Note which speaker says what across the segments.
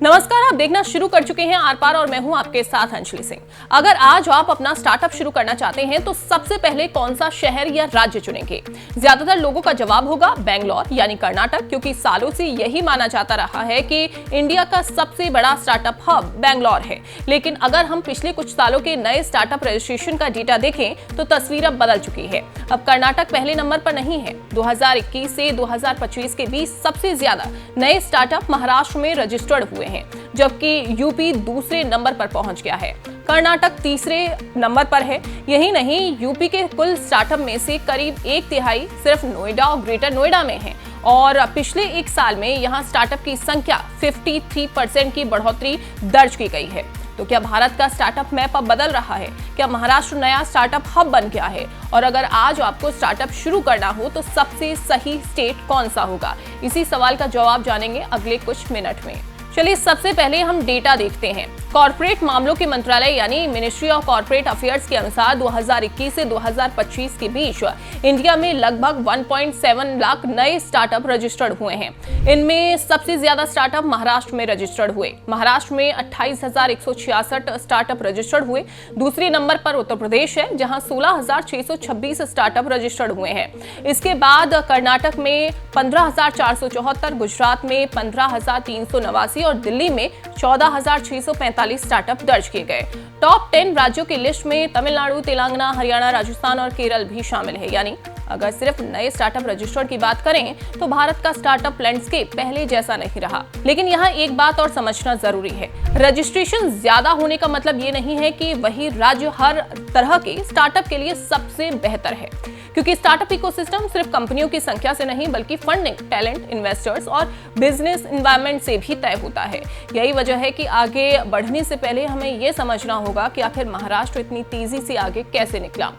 Speaker 1: नमस्कार, आप देखना शुरू कर चुके हैं आर पार और मैं हूं आपके साथ अंजलि सिंह। अगर आज आप अपना स्टार्टअप शुरू करना चाहते हैं तो सबसे पहले कौन सा शहर या राज्य चुनेंगे? ज्यादातर लोगों का जवाब होगा बेंगलोर यानी कर्नाटक, क्योंकि सालों से यही माना जाता रहा है कि इंडिया का सबसे बड़ा स्टार्टअप हब बेंगलोर है। लेकिन अगर हम पिछले कुछ सालों के नए स्टार्टअप रजिस्ट्रेशन का डेटा देखें तो तस्वीर अब बदल चुकी है। अब कर्नाटक पहले नंबर पर नहीं है। 2021 से 2025 के बीच सबसे ज्यादा नए स्टार्टअप महाराष्ट्र में रजिस्टर्ड हुए हैं, जबकि यूपी दूसरे नंबर पर पहुंच गया है। कर्नाटक तीसरे नंबर पर है। यही नहीं, यूपी के कुल स्टार्टअप में से करीब एक तिहाई सिर्फ नोएडा और ग्रेटर नोएडा में है और पिछले एक साल में यहां स्टार्टअप की संख्या 53% की बढ़ोतरी दर्ज की गई है। तो क्या भारत का स्टार्टअप मैप अब बदल रहा है? क्या महाराष्ट्र नया स्टार्टअप हब बन गया है? और अगर आज आपको स्टार्टअप शुरू करना हो तो सबसे सही स्टेट कौन सा होगा? इसी सवाल का जवाब जानेंगे अगले कुछ मिनट में। चलिए सबसे पहले हम डेटा देखते हैं। कॉर्पोरेट मामलों के मंत्रालय यानी मिनिस्ट्री ऑफ कॉर्पोरेट अफेयर्स के अनुसार 2021 से 2025 के बीच इंडिया में लगभग 1.7 लाख नए स्टार्टअप रजिस्टर्ड हुए हैं। इनमें सबसे ज्यादा स्टार्टअप महाराष्ट्र में रजिस्टर्ड हुए। महाराष्ट्र में 28,166 स्टार्टअप रजिस्टर्ड हुए। दूसरे नंबर पर उत्तर प्रदेश है, जहां 16,626 स्टार्टअप रजिस्टर्ड हुए हैं। इसके बाद कर्नाटक में 15,474, गुजरात में 15,389 और दिल्ली में 14,645 स्टार्टअप दर्ज किए गए। टॉप 10 राज्यों की लिस्ट में तमिलनाडु, तेलंगाना, हरियाणा, राजस्थान और केरल भी शामिल है। यानी अगर सिर्फ नए स्टार्टअप रजिस्टर्ड की बात करें तो भारत का स्टार्टअप लैंडस्केप पहले जैसा नहीं रहा। लेकिन यहाँ एक बात और समझना जरूरी है, रजिस्ट्रेशन ज्यादा होने का मतलब ये नहीं है कि वही राज्य हर तरह के स्टार्टअप के लिए सबसे बेहतर है, क्योंकि स्टार्टअप इकोसिस्टम सिर्फ कंपनियों की संख्या से नहीं बल्कि फंडिंग, टैलेंट, इन्वेस्टर्स और बिजनेस एनवायरनमेंट से भी तय होता है। यही वजह है कि आगे बढ़ने से पहले हमें यह समझना होगा कि आखिर महाराष्ट्र इतनी तेजी से आगे कैसे निकला।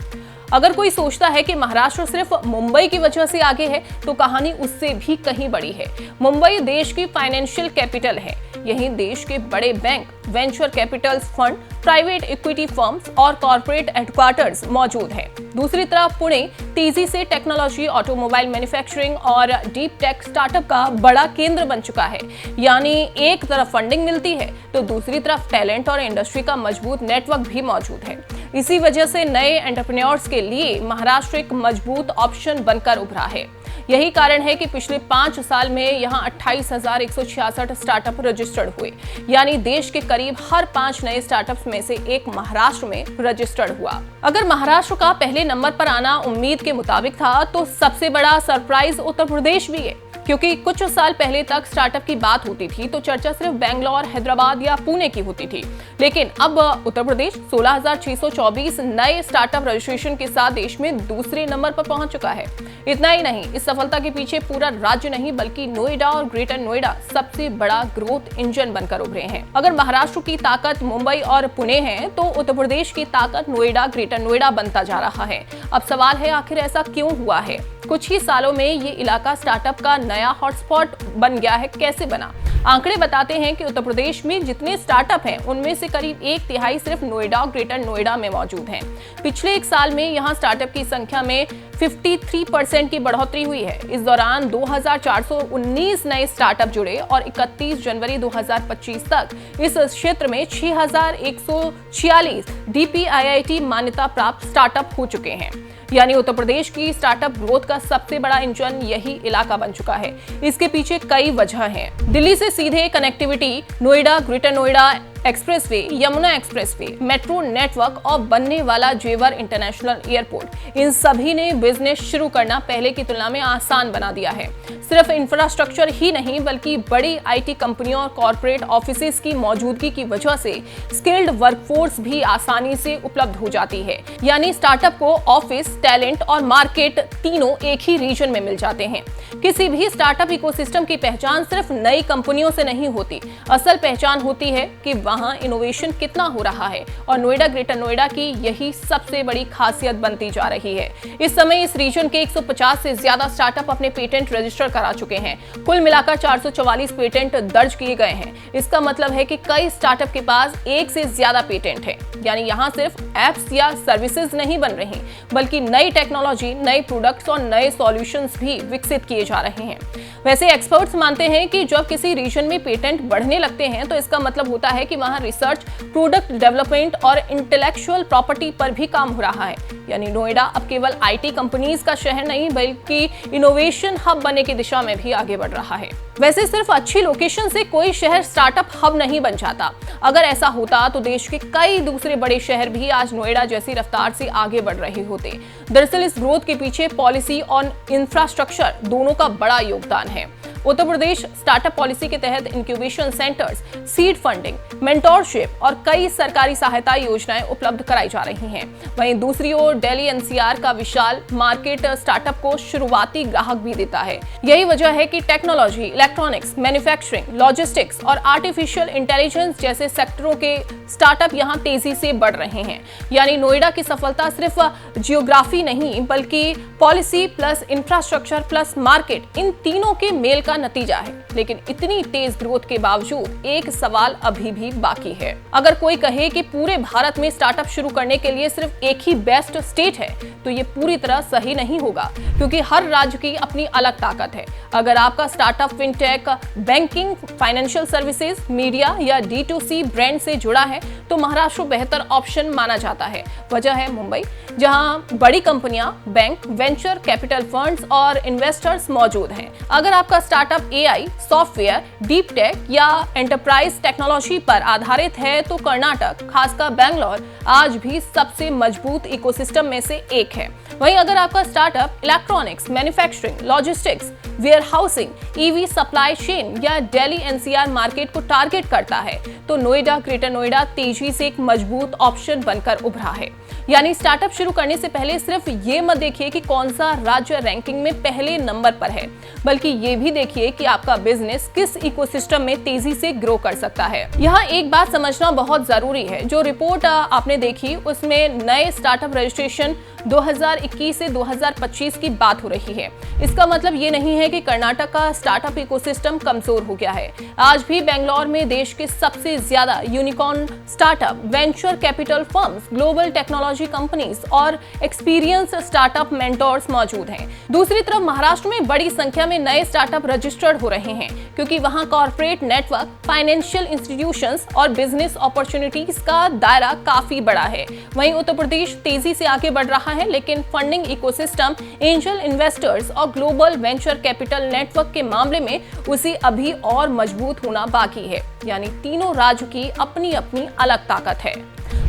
Speaker 1: अगर कोई सोचता है कि महाराष्ट्र सिर्फ मुंबई की वजह से आगे है तो कहानी उससे भी कहीं बड़ी है। मुंबई देश की फाइनेंशियल कैपिटल है। यहीं देश के बड़े bank, venture capital fund, private equity firms और कॉर्पोरेट हेडक्वार्टर्स मौजूद हैं। दूसरी तरफ पुणे तेजी से टेक्नोलॉजी, ऑटोमोबाइल मैन्युफैक्चरिंग और डीप टेक स्टार्टअप का बड़ा केंद्र बन चुका है। यानी एक तरफ फंडिंग मिलती है तो दूसरी तरफ टैलेंट और इंडस्ट्री का मजबूत नेटवर्क भी मौजूद है। इसी वजह से नए एंटरप्रेन्योर्स के लिए महाराष्ट्र एक मजबूत ऑप्शन बनकर उभरा है। यही कारण है कि पिछले 5 साल में यहां 28,166 स्टार्टअप रजिस्टर्ड हुए। यानी देश के करीब हर 5 नए स्टार्टअप्स में से एक महाराष्ट्र में रजिस्टर्ड हुआ। अगर महाराष्ट्र का पहले नंबर पर आना उम्मीद के मुताबिक था तो सबसे बड़ा सरप्राइज उत्तर प्रदेश भी है, क्योंकि कुछ साल पहले तक स्टार्टअप की बात होती थी तो चर्चा सिर्फ बेंगलोर, हैदराबाद या पुणे की होती थी। लेकिन अब उत्तर प्रदेश 16,624 नए स्टार्टअप रजिस्ट्रेशन के साथ देश में दूसरे नंबर पर पहुंच चुका है। इतना ही नहीं, इस सफलता के पीछे पूरा राज्य नहीं बल्कि नोएडा और ग्रेटर नोएडा सबसे बड़ा ग्रोथ इंजन बनकर उभरे हैं। अगर महाराष्ट्र की ताकत मुंबई और पुणे है तो उत्तर प्रदेश की ताकत नोएडा, ग्रेटर नोएडा बनता जा रहा है। अब सवाल है, आखिर ऐसा क्यों हुआ है? कुछ ही सालों में ये इलाका स्टार्टअप का नया हॉटस्पॉट बन गया है। कैसे बना? आंकड़े बताते हैं कि उत्तर प्रदेश में जितने स्टार्टअप हैं उनमें से करीब एक तिहाई सिर्फ नोएडा और ग्रेटर नोएडा में मौजूद हैं। पिछले एक साल में यहां स्टार्टअप की संख्या में 53% की बढ़ोतरी हुई है। इस दौरान 2,419 नए स्टार्टअप जुड़े और 31 जनवरी 2025 तक इस क्षेत्र में 6,146 DPIIT मान्यता प्राप्त स्टार्टअप हो चुके हैं। यानी उत्तर प्रदेश की स्टार्टअप ग्रोथ का सबसे बड़ा इंजन यही इलाका बन चुका है। इसके पीछे कई वजह हैं। दिल्ली से सीधे connectivity, Noida, greater Noida expressway, Yamuna expressway, metro network और बनने वाला जेवर इंटरनेशनल एयरपोर्ट, इन सभी ने बिजनेस शुरू करना पहले की तुलना में आसान बना दिया है। सिर्फ इंफ्रास्ट्रक्चर ही नहीं बल्कि बड़ी IT कंपनियों और कॉर्पोरेट ऑफिसेज की मौजूदगी की वजह से स्किल्ड वर्कफोर्स भी आसानी से उपलब्ध हो जाती है। यानी स्टार्टअप को ऑफिस, टैलेंट और मार्केट तीनों एक ही रीजन में मिल जाते हैं। किसी भी स्टार्टअप इकोसिस्टम की पहचान सिर्फ नई कंपनियों से नहीं होती। असल पहचान होती है कि वहां इनोवेशन कितना हो रहा है और नोएडा ग्रेटर नोएडा की यही सबसे बड़ी खासियत बनती जा रही है। इस समय इस रीजन के 150 से ज्यादा स्टार्टअप अपने पेटेंट रजिस्टर करा चुके हैं। कुल मिलाकर 444 पेटेंट दर्ज किए गए हैं। इसका मतलब है कि कई स्टार्टअप के पास एक से ज्यादा पेटेंट है। यानी यहाँ सिर्फ एप्स या सर्विसेज नहीं बन रही, बल्कि नई टेक्नोलॉजी, नए प्रोडक्ट्स और नए सॉल्यूशंस भी विकसित किए जा रहे हैं। वैसे एक्सपर्ट्स मानते हैं कि जब किसी रीजन में पेटेंट बढ़ने लगते हैं तो इसका मतलब होता है कि वहां रिसर्च, प्रोडक्ट डेवलपमेंट और इंटेलेक्चुअल प्रॉपर्टी पर भी काम हो रहा है। यानी नोएडा अब केवल आईटी कंपनीज का शहर नहीं बल्कि इनोवेशन हब बनने की दिशा में भी आगे बढ़ रहा है। वैसे सिर्फ अच्छी लोकेशन से कोई शहर स्टार्टअप हब नहीं बन जाता। अगर ऐसा होता तो देश के कई दूसरे बड़े शहर भी आज नोएडा जैसी रफ्तार से आगे बढ़ रहे होते। दरअसल इस ग्रोथ के पीछे पॉलिसी और इंफ्रास्ट्रक्चर दोनों का बड़ा योगदान है। उत्तर प्रदेश स्टार्टअप पॉलिसी के तहत incubation centres, seed funding, mentorship और कई सरकारी सहायता योजनाएं उपलब्ध कराई जा रही हैं। वहीं दूसरी ओर दिल्ली एनसीआर का विशाल मार्केट स्टार्टअप को शुरुआती ग्राहक भी देता है। यही वजह है कि टेक्नोलॉजी, इलेक्ट्रॉनिक्स, मैन्युफैक्चरिंग, लॉजिस्टिक्स और आर्टिफिशियल इंटेलिजेंस जैसे सेक्टरों के स्टार्टअप यहां तेजी से बढ़ रहे हैं। यानी नोएडा की सफलता सिर्फ जियोग्राफी नहीं बल्कि policy plus infrastructure plus market, इन तीनों के मेल का नतीजा है। लेकिन इतनी तेज ग्रोथ के बावजूद एक सवाल अभी भी बाकी है। अगर कोई कहे कि पूरे भारत में स्टार्टअप शुरू करने के लिए सिर्फ एक ही बेस्ट स्टेट है तो ये पूरी तरह सही नहीं होगा, क्योंकि हर राज्य की अपनी अलग ताकत है। अगर आपका startup fintech, banking, financial services, media या D2C ब्रांड से जुड़ा है तो महाराष्ट्र बेहतर ऑप्शन माना जाता है। वजह है मुंबई, जहां बड़ी कंपनियां, बैंक, वेंचर कैपिटल फंड्स और इन्वेस्टर्स मौजूद हैं। अगर आपका startup AI, software, deep tech या एंटरप्राइज टेक्नोलॉजी पर आधारित है तो कर्नाटक, खासकर बेंगलोर, आज भी सबसे मजबूत इकोसिस्टम में से एक है। वहीं अगर आपका startup electronics, manufacturing, logistics, warehousing, EV supply chain या दिल्ली NCR मार्केट को टारगेट करता है तो नोएडा ग्रेटर नोएडा तेजी से एक मजबूत ऑप्शन बनकर उभरा है। यानी स्टार्टअप शुरू करने से पहले सिर्फ ये मत देखिए कि कौन सा राज्य रैंकिंग में पहले नंबर पर है, बल्कि ये भी देखिए कि आपका बिजनेस किस इकोसिस्टम में तेजी से ग्रो कर सकता है। यहाँ एक बात समझना बहुत जरूरी है। जो रिपोर्ट आपने देखी उसमें नए स्टार्टअप रजिस्ट्रेशन 2021 से 2025 की बात हो रही है। इसका मतलब ये नहीं है कि कर्नाटक का स्टार्टअप इकोसिस्टम कमजोर हो गया है। आज भी बेंगलोर में देश के सबसे ज्यादा unicorn startup, venture capital firms, global technology companies और एक्सपीरियंस स्टार्टअप मेंटोर्स मौजूद हैं। दूसरी तरफ महाराष्ट्र में बड़ी संख्या में नए स्टार्टअप रजिस्टर्ड हो रहे हैं, क्योंकि वहां कॉर्पोरेट नेटवर्क, फाइनेंशियल इंस्टीट्यूशंस और बिजनेस अपॉर्चुनिटीज का दायरा काफी बड़ा है। वहीं उत्तर प्रदेश तेजी से आगे बढ़ रहा है, लेकिन फंडिंग इकोसिस्टम, एंजल इन्वेस्टर्स और ग्लोबल वेंचर कैपिटल नेटवर्क के मामले में उसे अभी और मजबूत होना बाकी है। यानी तीनों राज्य की अपनी अपनी अलग ताकत है।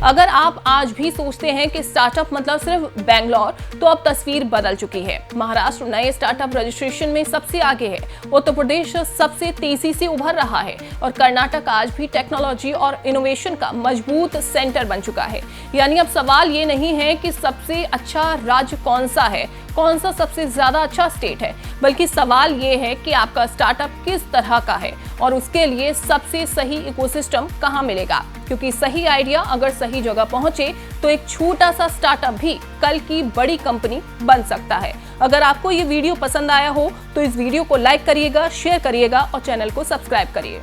Speaker 1: अगर आप आज भी सोचते हैं कि स्टार्टअप मतलब सिर्फ बेंगलोर, तो अब तस्वीर बदल चुकी है। महाराष्ट्र नए स्टार्टअप रजिस्ट्रेशन में सबसे आगे है, उत्तर प्रदेश सबसे तेजी से उभर रहा है और कर्नाटक आज भी टेक्नोलॉजी और इनोवेशन का मजबूत सेंटर बन चुका है। यानी अब सवाल ये नहीं है कि सबसे अच्छा राज्य कौन सा है, कौन सा सबसे ज्यादा अच्छा स्टेट है, बल्कि सवाल ये है कि आपका स्टार्टअप किस तरह का है और उसके लिए सबसे सही इकोसिस्टम कहाँ मिलेगा। क्योंकि सही आइडिया अगर सही जगह पहुंचे तो एक छोटा सा स्टार्टअप भी कल की बड़ी कंपनी बन सकता है। अगर आपको ये वीडियो पसंद आया हो तो इस वीडियो को लाइक करिएगा, शेयर करिएगा और चैनल को सब्सक्राइब करिए।